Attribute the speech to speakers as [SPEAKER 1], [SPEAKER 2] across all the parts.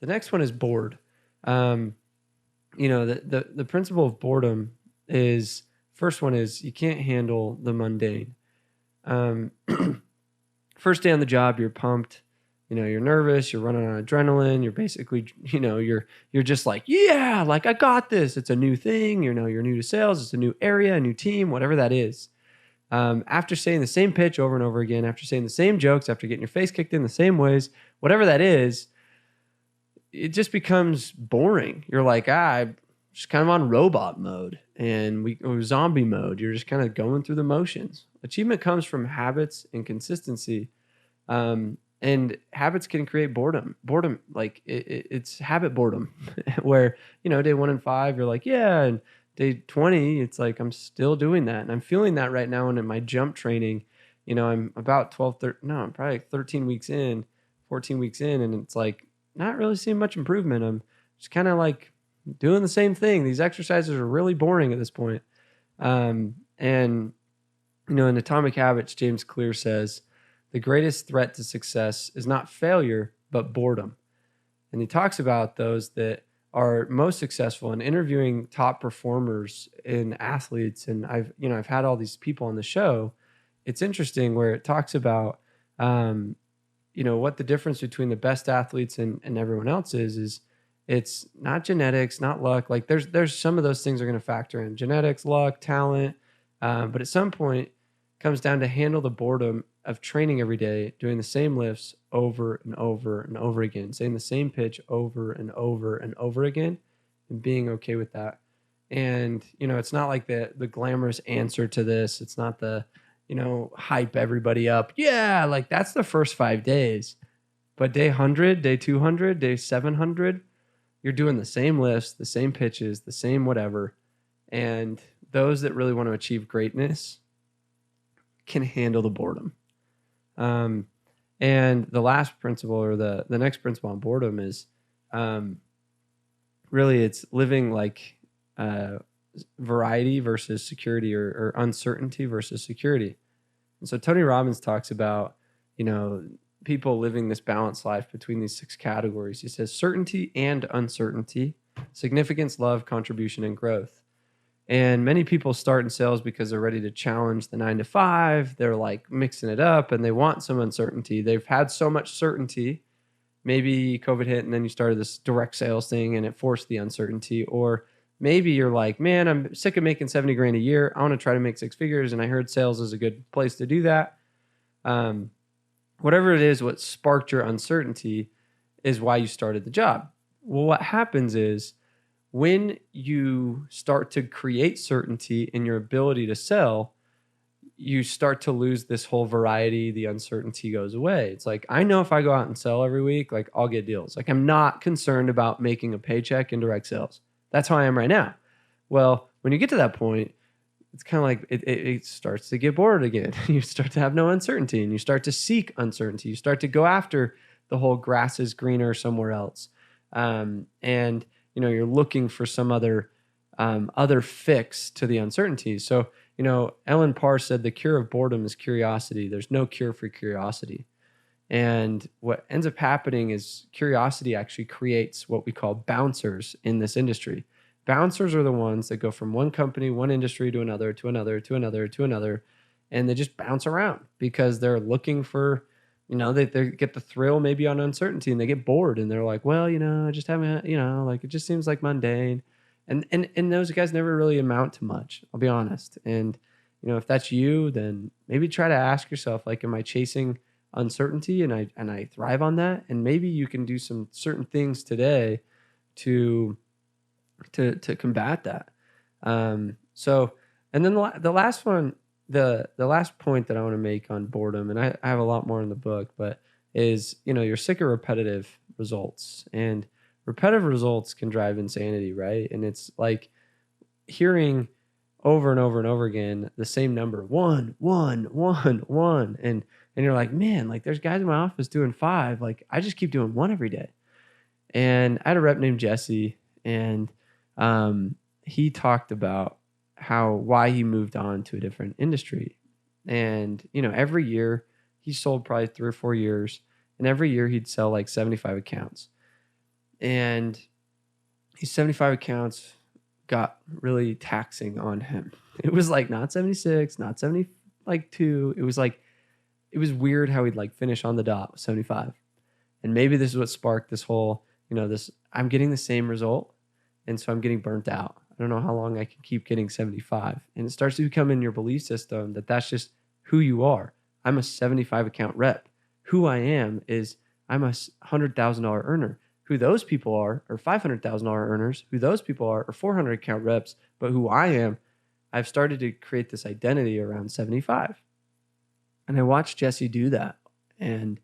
[SPEAKER 1] The next one is bored. Um, the principle of boredom is, first one is you can't handle the mundane. Um, First day on the job, you're pumped. You're nervous. You're running on adrenaline. You're basically, you're just like, yeah, like I got this. It's a new thing. You're new to sales. It's a new area, a new team, whatever that is. After saying the same pitch over and over again, after saying the same jokes, after getting your face kicked in the same ways, whatever that is, it just becomes boring. You're like, I'm just kind of on robot mode or zombie mode. You're just kind of going through the motions. Achievement comes from habits and consistency. And habits can create boredom. Boredom, like it's habit boredom, where day 1 and 5, you're like, yeah, and day 20, it's like I'm still doing that, and I'm feeling that right now. And in my jump training, I'm about 12, 13, no, I'm probably 13 weeks in, 14 weeks in, and it's like not really seeing much improvement. I'm just kind of like doing the same thing. These exercises are really boring at this point. And in Atomic Habits, James Clear says, the greatest threat to success is not failure, but boredom. And he talks about those that are most successful in interviewing top performers in athletes. And I've had all these people on the show. It's interesting where it talks about, what the difference between the best athletes and everyone else is it's not genetics, not luck. Like there's some of those things are going to factor in genetics, luck, talent. But at some point, it comes down to handle the boredom of training every day, doing the same lifts over and over and over again, saying the same pitch over and over and over again, and being okay with that. And it's not like the glamorous answer to this. It's not the hype everybody up. Yeah, like that's the first 5 days. But day 100, day 200, day 700, you're doing the same lifts, the same pitches, the same whatever. And those that really want to achieve greatness can handle the boredom. And the last principle, or the next principle on boredom, is really it's living like variety versus security, or uncertainty versus security. And so Tony Robbins talks about, people living this balanced life between these 6 categories. He says certainty and uncertainty, significance, love, contribution, and growth. And many people start in sales because they're ready to challenge the 9 to 5. They're like mixing it up and they want some uncertainty. They've had so much certainty. Maybe COVID hit and then you started this direct sales thing and it forced the uncertainty. Or maybe you're like, man, I'm sick of making 70 grand a year. I want to try to make 6 figures. And I heard sales is a good place to do that. Whatever it is, what sparked your uncertainty is why you started the job. Well, what happens is, when you start to create certainty in your ability to sell, you start to lose this whole variety. The uncertainty goes away. It's like, I know if I go out and sell every week, like I'll get deals. Like I'm not concerned about making a paycheck in direct sales. That's how I am right now. Well, when you get to that point, it's kind of like it starts to get bored again. You start to have no uncertainty and you start to seek uncertainty. You start to go after the whole grass is greener somewhere else. And you're looking for some other fix to the uncertainties. So, Ellen Parr said the cure of boredom is curiosity. There's no cure for curiosity. And what ends up happening is curiosity actually creates what we call bouncers in this industry. Bouncers are the ones that go from one company, one industry to another, to another, to another, to another, and they just bounce around because they're looking for, they get the thrill maybe on uncertainty, and they get bored and they're like, well, I just haven't, like it just seems like mundane. And those guys never really amount to much, I'll be honest. And, if that's you, then maybe try to ask yourself, like, am I chasing uncertainty and I thrive on that? And maybe you can do some certain things today to combat that. So, and then the last one, the last point that I want to make on boredom, and I have a lot more in the book, but is, you're sick of repetitive results, and repetitive results can drive insanity, right? And it's like hearing over and over and over again the same number, 1, 1, 1, 1, and you're like, man, like there's guys in my office doing 5, like I just keep doing 1 every day. And I had a rep named Jesse, and he talked about why he moved on to a different industry. And, every year he sold probably 3 or 4 years, and every year he'd sell like 75 accounts. And these 75 accounts got really taxing on him. It was like not 76, not 72. It was like, it was weird how he'd like finish on the dot with 75. And maybe this is what sparked this whole, this, I'm getting the same result. And so I'm getting burnt out. I don't know how long I can keep getting 75. And it starts to become in your belief system that that's just who you are. I'm a 75 account rep. Who I am is I'm a $100,000 earner. Who those people are $500,000 earners. Who those people are 400 account reps. But who I am, I've started to create this identity around 75. And I watched Jesse do that. And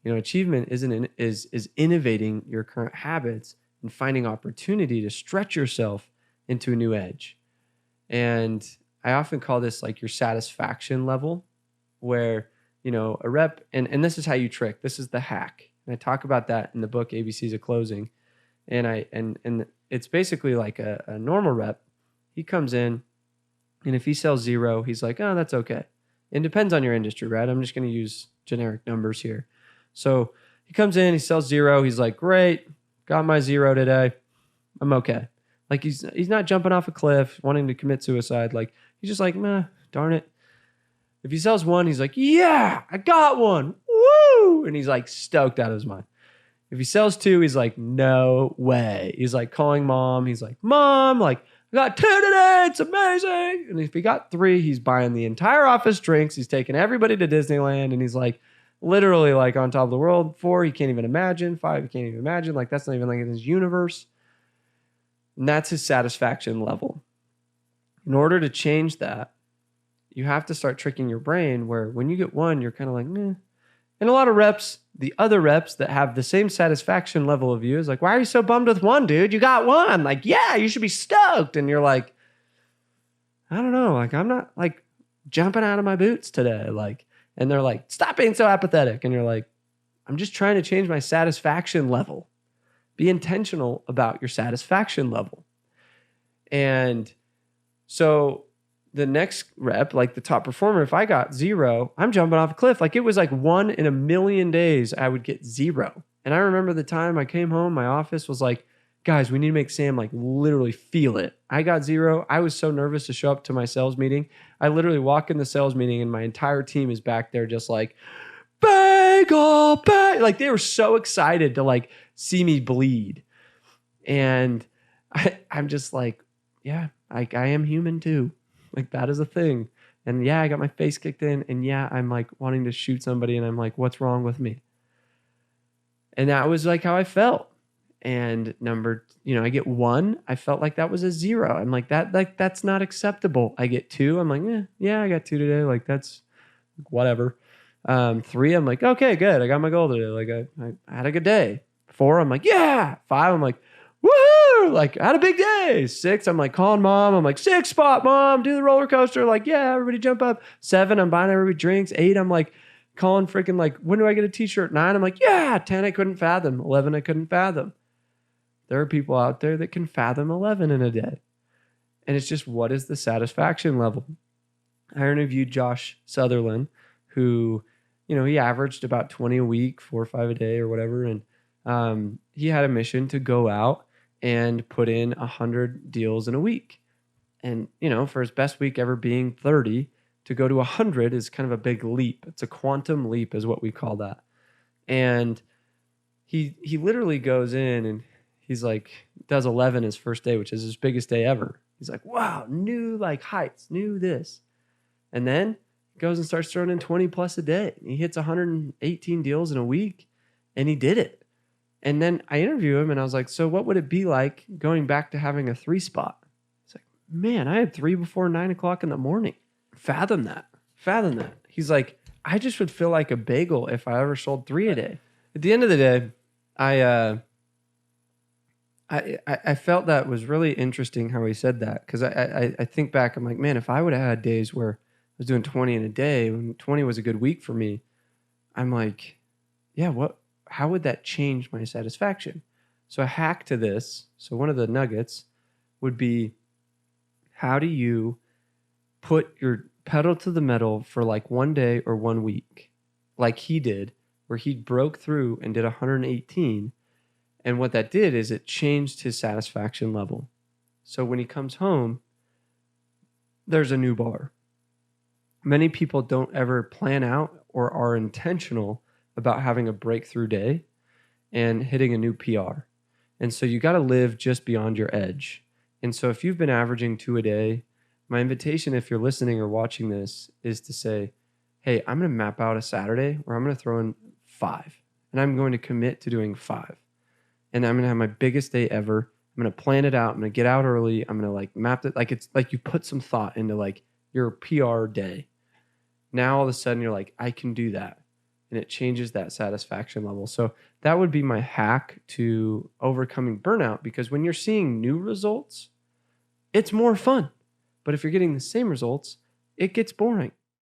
[SPEAKER 1] achievement is innovating your current habits and finding opportunity to stretch yourself into a new edge. And I often call this like your satisfaction level, where, a rep, and this is how you trick. This is the hack. And I talk about that in the book, ABCs of Closing. And it's basically like a normal rep. He comes in, and if he sells 0, he's like, oh, that's okay. It depends on your industry, right? I'm just going to use generic numbers here. So he comes in, he sells 0. He's like, great, got my 0 today. I'm okay. Like he's not jumping off a cliff, wanting to commit suicide. Like he's just like, meh, darn it. If he sells 1, he's like, yeah, I got one. Woo! And he's like stoked out of his mind. If he sells 2, he's like, no way. He's like calling mom. He's like, mom, like, I got 2 today. It's amazing. And if he got 3, he's buying the entire office drinks. He's taking everybody to Disneyland. And he's like, literally like on top of the world. 4, he can't even imagine. 5, he can't even imagine. Like that's not even like in his universe. And that's his satisfaction level. In order to change that, you have to start tricking your brain where when you get 1, you're kind of like, meh. And a lot of reps, the other reps that have the same satisfaction level of you is like, why are you so bummed with 1, dude? You got 1. Like, yeah, you should be stoked. And you're like, I don't know. Like, I'm not like jumping out of my boots today. Like, and they're like, stop being so apathetic. And you're like, I'm just trying to change my satisfaction level. Be intentional about your satisfaction level. And so the next rep, like the top performer, if I got 0, I'm jumping off a cliff. Like it was like 1 in a million days I would get 0. And I remember the time I came home, my office was like, guys, we need to make Sam like literally feel it. I got 0. I was so nervous to show up to my sales meeting. I literally walk in the sales meeting and my entire team is back there just like, bagel, bagel. Like they were so excited to like see me bleed. And I'm just like, yeah, I am human too. Like that is a thing. And yeah, I got my face kicked in. And yeah, I'm like wanting to shoot somebody. And I'm like, what's wrong with me? And that was like how I felt. And I get 1. I felt like that was a 0. I'm like, that's not acceptable. I get 2. I'm like, yeah, I got 2 today. Like that's whatever. 3, I'm like, okay, good. I got my goal today. Like I had a good day. 4, I'm like, yeah. 5, I'm like, woohoo! Like I had a big day. 6, I'm like calling mom. I'm like, 6 spot, mom, do the roller coaster. Like, yeah, everybody jump up. 7, I'm buying everybody drinks. 8, I'm like calling freaking like, when do I get a t-shirt? 9, I'm like, yeah. 10, I couldn't fathom. 11, I couldn't fathom. There are people out there that can fathom 11 in a day. And it's just, what is the satisfaction level? I interviewed Josh Sutherland, who, he averaged about 20 a week, 4 or 5 a day or whatever. And he had a mission to go out and put in 100 deals in a week. And, for his best week ever being 30, to go to 100 is kind of a big leap. It's a quantum leap is what we call that. And he literally goes in and he's like, does 11 his first day, which is his biggest day ever. He's like, wow, new like heights, new this. And then goes and starts throwing in 20 plus a day. He hits 118 deals in a week and he did it. And then I interview him and I was like, so what would it be like going back to having a 3 spot? He's like, man, I had 3 before 9 o'clock in the morning. Fathom that. He's like, I just would feel like a bagel if I ever sold 3 a day. At the end of the day, I felt that was really interesting how he said that, because I think back, I'm like, man, if I would have had days where I was doing 20 in a day, when 20 was a good week for me, I'm like, yeah, how would that change my satisfaction? So a hack to this, so one of the nuggets would be, how do you put your pedal to the metal for like 1 day or 1 week, like he did, where he broke through and did 118, And what that did is it changed his satisfaction level. So when he comes home, there's a new bar. Many people don't ever plan out or are intentional about having a breakthrough day and hitting a new PR. And so you got to live just beyond your edge. And so if you've been averaging 2 a day, my invitation, if you're listening or watching this, is to say, hey, I'm going to map out a Saturday where I'm going to throw in 5. And I'm going to commit to doing 5. And I'm going to have my biggest day ever. I'm going to plan it out. I'm going to get out early. I'm going to like map it. Like it's like you put some thought into like your PR day. Now all of a sudden you're like, I can do that. And it changes that satisfaction level. So that would be my hack to overcoming burnout, because when you're seeing new results, it's more fun. But if you're getting the same results, it gets boring.